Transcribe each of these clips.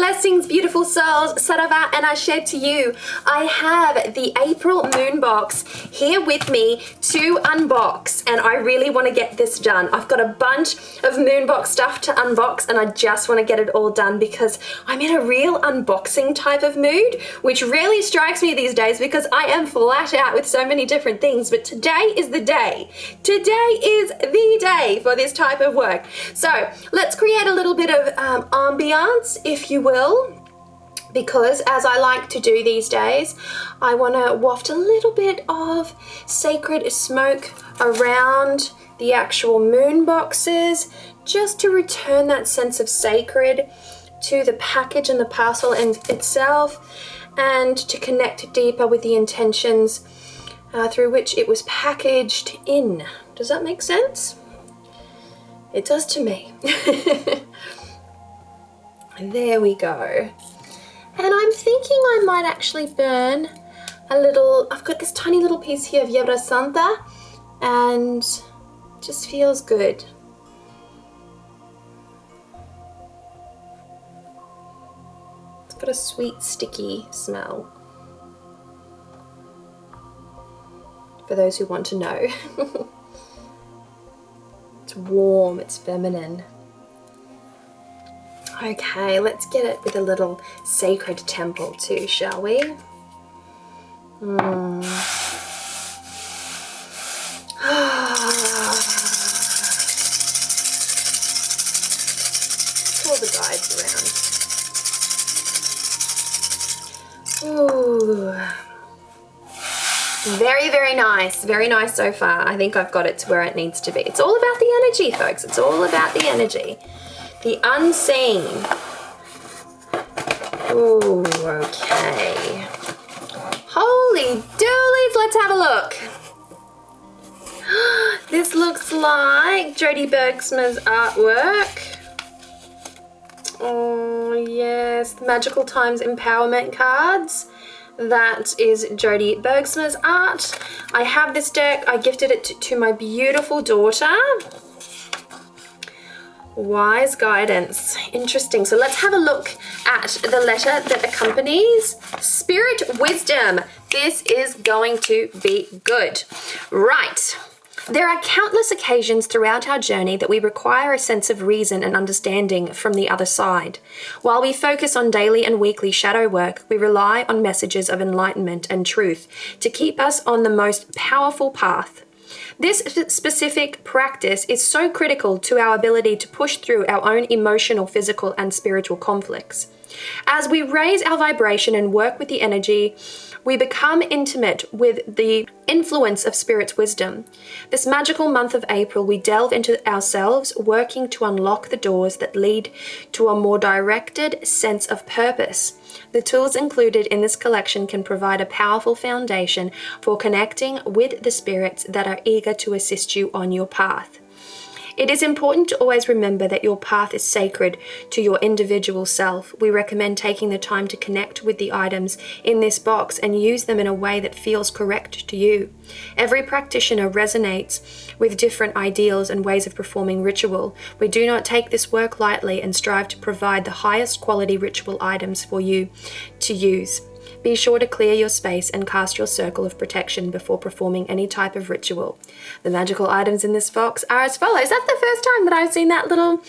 Blessings, beautiful souls. Saravá and Axé to you. I have the April moon box here with me to unbox, and I really want to get this done. I've got a bunch of moon box stuff to unbox, and I just want to get it all done because I'm in a real unboxing type of mood, which rarely strikes me these days because I am flat out with so many different things. But today is the day. Today is the day for this type of work. So let's create a little bit of ambiance, if you will, because as I like to do these days, I want to waft a little bit of sacred smoke around the actual moon boxes, just to return that sense of sacred to the package and the parcel in itself, and to connect deeper with the intentions through which it was packaged in. Does that make sense? It does to me. There we go. And I'm thinking I might actually burn a little, I've got this tiny little piece here of Yerba Santa, and just feels good. It's got a sweet, sticky smell. For those who want to know. It's warm, it's feminine. Okay, let's get it with a little sacred temple too, shall we? All the guides around. Ooh. Very, very nice. Very nice so far. I think I've got it to where it needs to be. It's all about the energy, folks. It's all about the energy. The unseen. Ooh, okay. Holy doolies, let's have a look. This looks like Jodie Bergsma's artwork. Oh yes, the Magical Times Empowerment cards. That is Jodie Bergsma's art. I have this deck. I gifted it to my beautiful daughter. Wise guidance. Interesting. So let's have a look at the letter that accompanies. Spirit wisdom. This is going to be good. Right. There are countless occasions throughout our journey that we require a sense of reason and understanding from the other side. While we focus on daily and weekly shadow work, we rely on messages of enlightenment and truth to keep us on the most powerful path. This specific practice is so critical to our ability to push through our own emotional, physical, and spiritual conflicts. As we raise our vibration and work with the energy, we become intimate with the influence of Spirit's wisdom. This magical month of April, we delve into ourselves, working to unlock the doors that lead to a more directed sense of purpose. The tools included in this collection can provide a powerful foundation for connecting with the spirits that are eager to assist you on your path. It is important to always remember that your path is sacred to your individual self. We recommend taking the time to connect with the items in this box and use them in a way that feels correct to you. Every practitioner resonates with different ideals and ways of performing ritual. We do not take this work lightly and strive to provide the highest quality ritual items for you to use. Be sure to clear your space and cast your circle of protection before performing any type of ritual. The magical items in this box are as follows. That's the first time that I've seen that little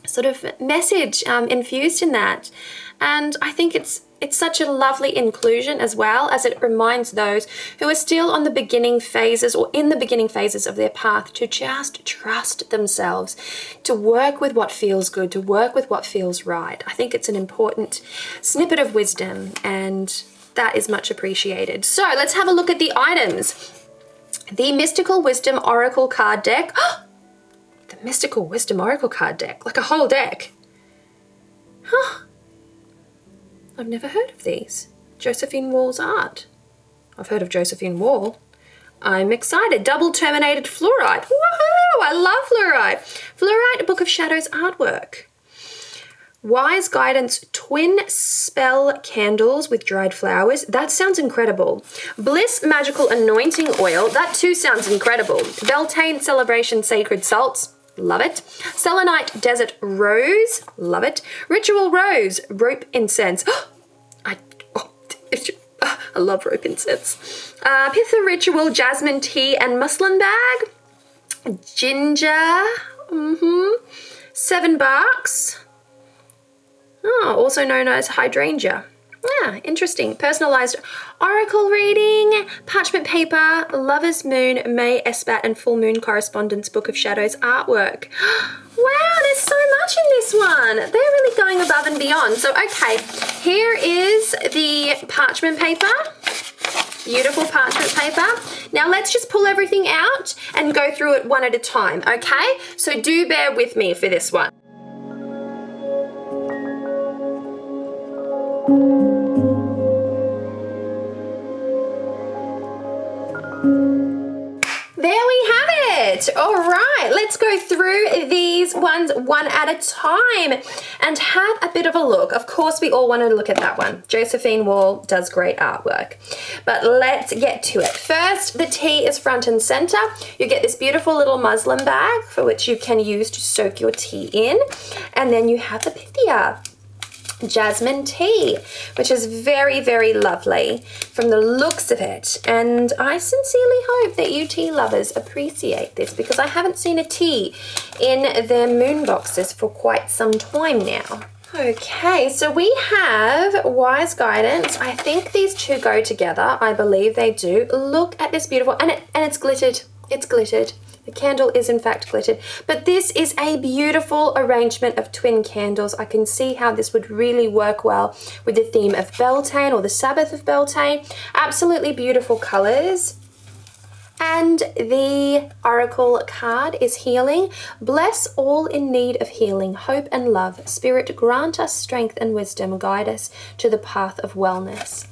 sort of message infused in that. And I think it's such a lovely inclusion, as well as it reminds those who are still on the beginning phases or in the beginning phases of their path to just trust themselves, to work with what feels good, to work with what feels right. I think it's an important snippet of wisdom, and that is much appreciated. So let's have a look at the items. The Mystical Wisdom Oracle card deck. The Mystical Wisdom Oracle card deck, like a whole deck. Huh. I've never heard of these. Josephine Wall's art. I've heard of Josephine Wall. I'm excited. Double Terminated Fluorite. Woohoo! I love fluorite. Fluorite Book of Shadows artwork. Wise Guidance Twin Spell Candles with dried flowers. That sounds incredible. Bliss Magical Anointing Oil. That too sounds incredible. Beltane Celebration Sacred Salts. love it. Selenite Desert Rose, love it. Ritual Rose, rope incense. I love rope incense. Pitha Ritual Jasmine Tea and Muslin Bag. Ginger, 7 barks. Oh, also known as hydrangea. Yeah, interesting. Personalized oracle reading, parchment paper, Lover's Moon, May, Esbat, and Full Moon Correspondence Book of Shadows artwork. Wow, there's so much in this one. They're really going above and beyond. So, okay, here is the parchment paper. Beautiful parchment paper. Now let's just pull everything out and go through it one at a time, okay? So do bear with me for this one. There we have it. All right, let's go through these ones one at a time and have a bit of a look. Of course, we all want to look at that one. Josephine Wall does great artwork, but let's get to it. First, the tea is front and center. You get this beautiful little muslin bag for which you can use to soak your tea in. And then you have the Pythia jasmine tea, which is very, very lovely from the looks of it. And I sincerely hope that you tea lovers appreciate this, because I haven't seen a tea in their moon boxes for quite some time now. Okay, so we have Wise Guidance. I think these two go together. I believe they do. Look at this beautiful, and it's glittered. It's glittered. The candle is in fact glittered, but this is a beautiful arrangement of twin candles. I can see how this would really work well with the theme of Beltane or the Sabbath of Beltane. Absolutely beautiful colors. And the oracle card is healing. Bless all in need of healing, hope and love. Spirit, grant us strength and wisdom. Guide us to the path of wellness.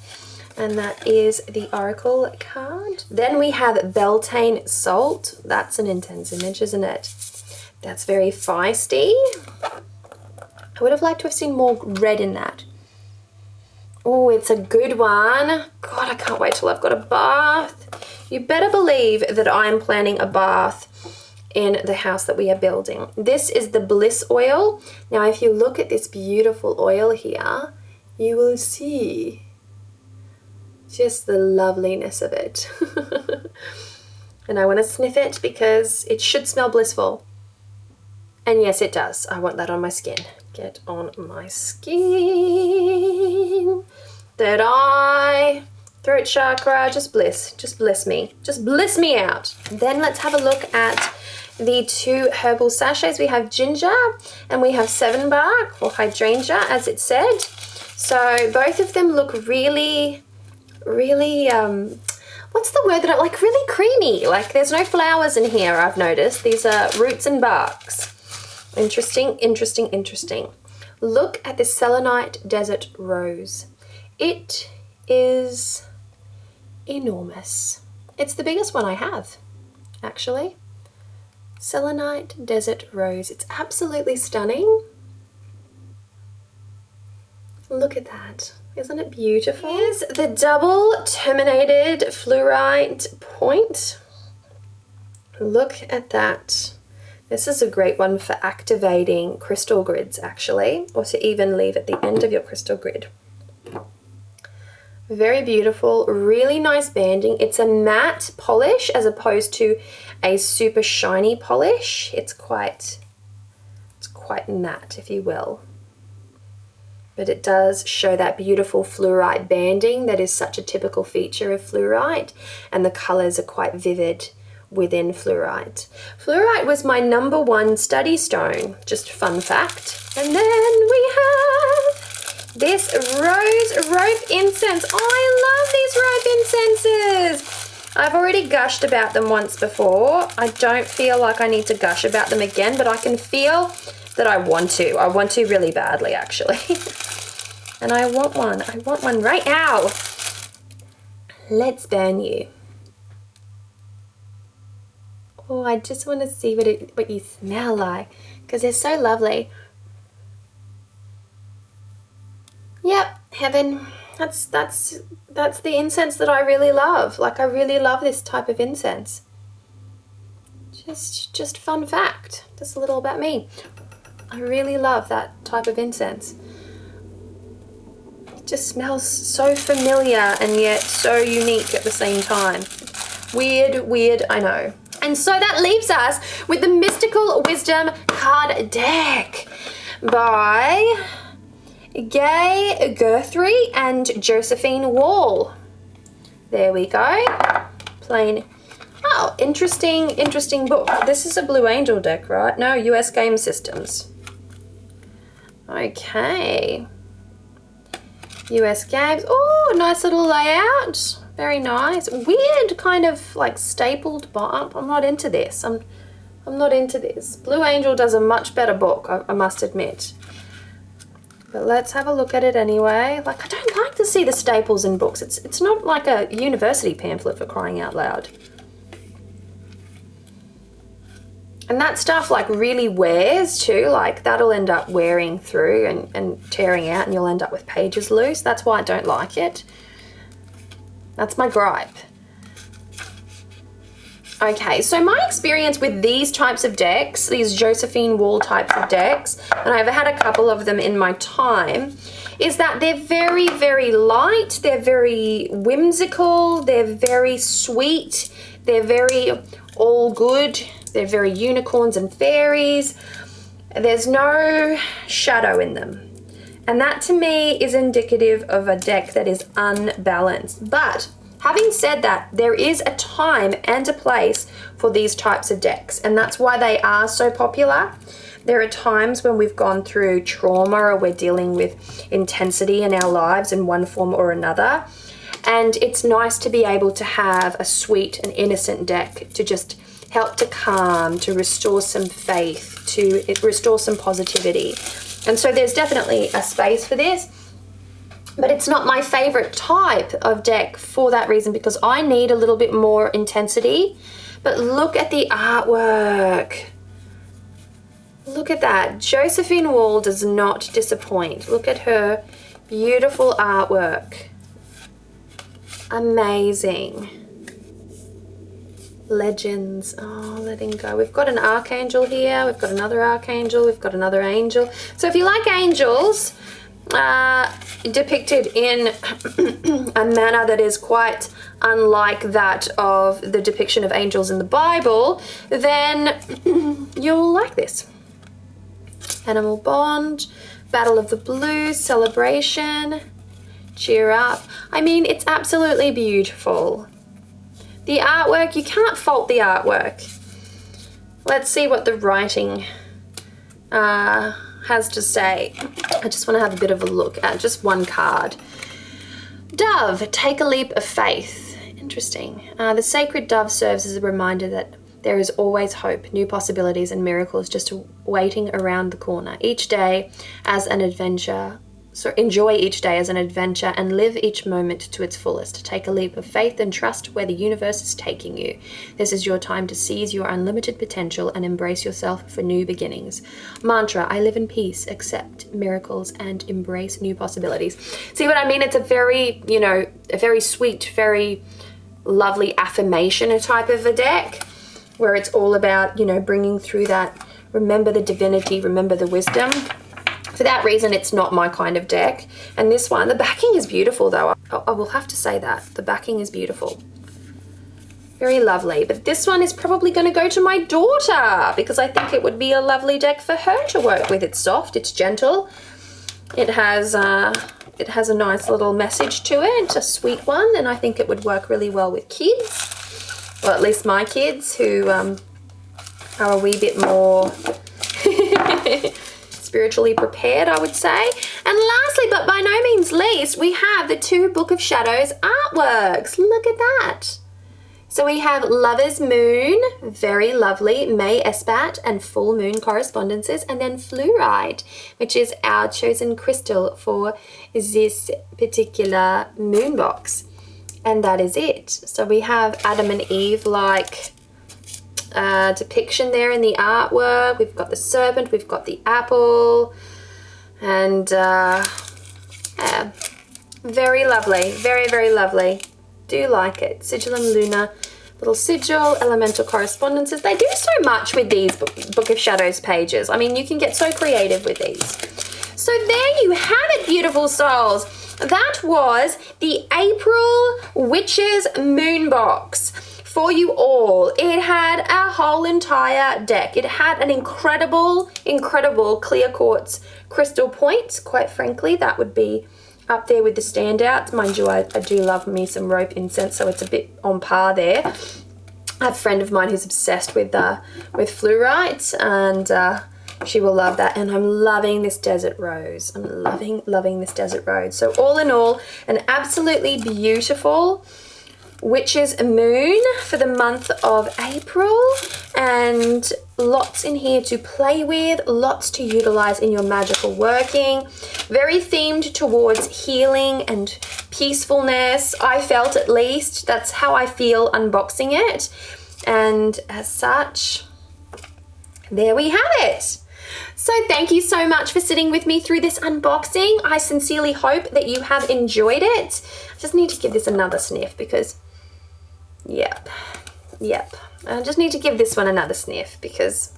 And that is the oracle card. Then we have Beltane Salt. That's an intense image, isn't it? That's very feisty. I would have liked to have seen more red in that. Oh, it's a good one. God, I can't wait till I've got a bath. You better believe that I'm planning a bath in the house that we are building. This is the Bliss Oil. Now, if you look at this beautiful oil here, you will see just the loveliness of it. And I want to sniff it because it should smell blissful. And yes, it does. I want that on my skin. Get on my skin. Third eye, throat chakra, just bliss me. Just bliss me out. Then let's have a look at the 2 herbal sachets. We have ginger and we have 7 bark or hydrangea, as it said. So both of them look really, what's the word that I like? Really creamy. Like there's no flowers in here, I've noticed. These are roots and barks. Interesting, interesting, interesting. Look at this Selenite Desert Rose. It is enormous. It's the biggest one I have, actually. Selenite Desert Rose. It's absolutely stunning. Look at that. Isn't it beautiful? Here's the double terminated fluorite point. Look at that. This is a great one for activating crystal grids, actually, or to even leave at the end of your crystal grid. Very beautiful, really nice banding. It's a matte polish as opposed to a super shiny polish. It's quite matte, if you will. But it does show that beautiful fluorite banding that is such a typical feature of fluorite, and the colors are quite vivid within fluorite. Fluorite was my #1 study stone, just fun fact. And then we have this rose rope incense. Oh, I love these rope incenses. I've already gushed about them once before. I don't feel like I need to gush about them again, but I can feel that I want to. I want to really badly, actually. And I want one. I want one right now. Let's burn you. Oh, I just want to see what you smell like, because they're so lovely. Yep, heaven. That's the incense that I really love. Like, I really love this type of incense. Just fun fact, just a little about me. I really love that type of incense. It just smells so familiar and yet so unique at the same time. Weird, I know. And so that leaves us with the Mystical Wisdom card deck by Gay Guthrie and Josephine Wall. There we go. Plain. Oh, interesting book. This is a Blue Angel deck, right? No, US Game Systems. Okay. US Games. Oh, nice little layout. Very nice. Weird kind of like stapled bottom. I'm not into this. I'm not into this. Blue Angel does a much better book, I must admit. But let's have a look at it anyway. Like, I don't like to see the staples in books. It's not like a university pamphlet, for crying out loud. And that stuff like really wears too. Like that'll end up wearing through and tearing out, and you'll end up with pages loose. That's why I don't like it. That's my gripe. Okay, so my experience with these types of decks, these Josephine Wall types of decks, and I've had a couple of them in my time, is that they're very, very light, they're very whimsical, they're very sweet, they're very all good, they're very unicorns and fairies. There's no shadow in them. And that to me is indicative of a deck that is unbalanced. But having said that, there is a time and a place for these types of decks, and that's why they are so popular. There are times when we've gone through trauma or we're dealing with intensity in our lives in one form or another. And it's nice to be able to have a sweet and innocent deck to just help to calm, to restore some faith, to restore some positivity. And so there's definitely a space for this, but it's not my favorite type of deck for that reason, because I need a little bit more intensity. But look at the artwork. Look at that. Josephine Wall does not disappoint. Look at her beautiful artwork. Amazing. Legends. Oh, letting go. We've got an archangel here. We've got another archangel. We've got another angel. So if you like angels depicted in a manner that is quite unlike that of the depiction of angels in the Bible, then you'll like this. Animal Bond, Battle of the Blues, Celebration, Cheer Up. I mean, it's absolutely beautiful. The artwork, you can't fault the artwork. Let's see what the writing has to say. I just want to have a bit of a look at just one card. Dove, take a leap of faith. Interesting. The sacred dove serves as a reminder that there is always hope, new possibilities and miracles just waiting around the corner. Each day as an adventure. So enjoy each day as an adventure and live each moment to its fullest. Take a leap of faith and trust where the universe is taking you. This is your time to seize your unlimited potential and embrace yourself for new beginnings. Mantra, I live in peace, accept miracles, and embrace new possibilities. See what I mean? It's a very, a very sweet, very lovely affirmation type of a deck where it's all about, bringing through that, remember the divinity, remember the wisdom. For that reason, it's not my kind of deck. And this one, the backing is beautiful though. I will have to say that. The backing is beautiful. Very lovely. But this one is probably going to go to my daughter because I think it would be a lovely deck for her to work with. It's soft, it's gentle. It has a nice little message to it, a sweet one. And I think it would work really well with kids. Or at least my kids who are a wee bit more spiritually prepared, I would say. And lastly, but by no means least, we have the two Book of Shadows artworks. Look at that. So we have Lover's Moon, very lovely, May Espat and Full Moon correspondences, and then Fluoride, which is our chosen crystal for this particular moon box. And that is it. So we have Adam and Eve like depiction there in the artwork. We've got the serpent, we've got the apple, and yeah, very lovely, very, very lovely. Do like it. Sigillum Luna, little sigil, elemental correspondences. They do so much with these Book of Shadows pages. I mean, you can get so creative with these. So there you have it, beautiful souls. That was the April Witches Moon Box for you all. It had a whole entire deck. It had an incredible, incredible clear quartz crystal points. Quite frankly, that would be up there with the standouts. Mind you, I do love me some rope incense, so it's a bit on par there. I have a friend of mine who's obsessed with fluorite, and she will love that. And I'm loving this desert rose. I'm loving this desert rose. So all in all, an absolutely beautiful Witch's Moon for the month of April, and lots in here to play with, lots to utilize in your magical working. Very themed towards healing and peacefulness. I felt, at least, that's how I feel unboxing it. And as such, there we have it. So thank you so much for sitting with me through this unboxing. I sincerely hope that you have enjoyed it. I just need to give this another sniff because, yep. I just need to give this one another sniff because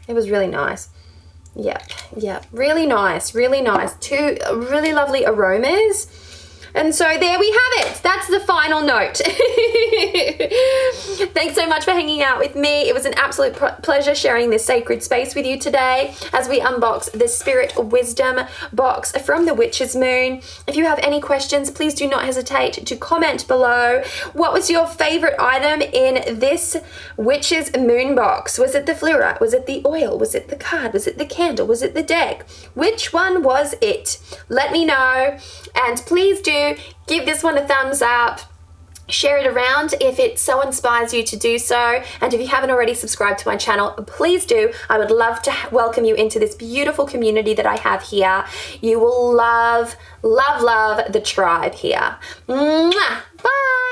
it was really nice. Yep, really nice. Two really lovely aromas. And so there we have it. That's the final note. Thanks so much for hanging out with me. It was an absolute pleasure sharing this sacred space with you today as we unbox the Spirit Wisdom box from the Witch's Moon. If you have any questions, please do not hesitate to comment below. What was your favorite item in this Witch's Moon box? Was it the fluorite? Was it the oil? Was it the card? Was it the candle? Was it the deck? Which one was it? Let me know. And please do give this one a thumbs up. Share it around if it so inspires you to do so. And if you haven't already subscribed to my channel, please do. I would love to welcome you into this beautiful community that I have here. You will love the tribe here. Mwah! Bye!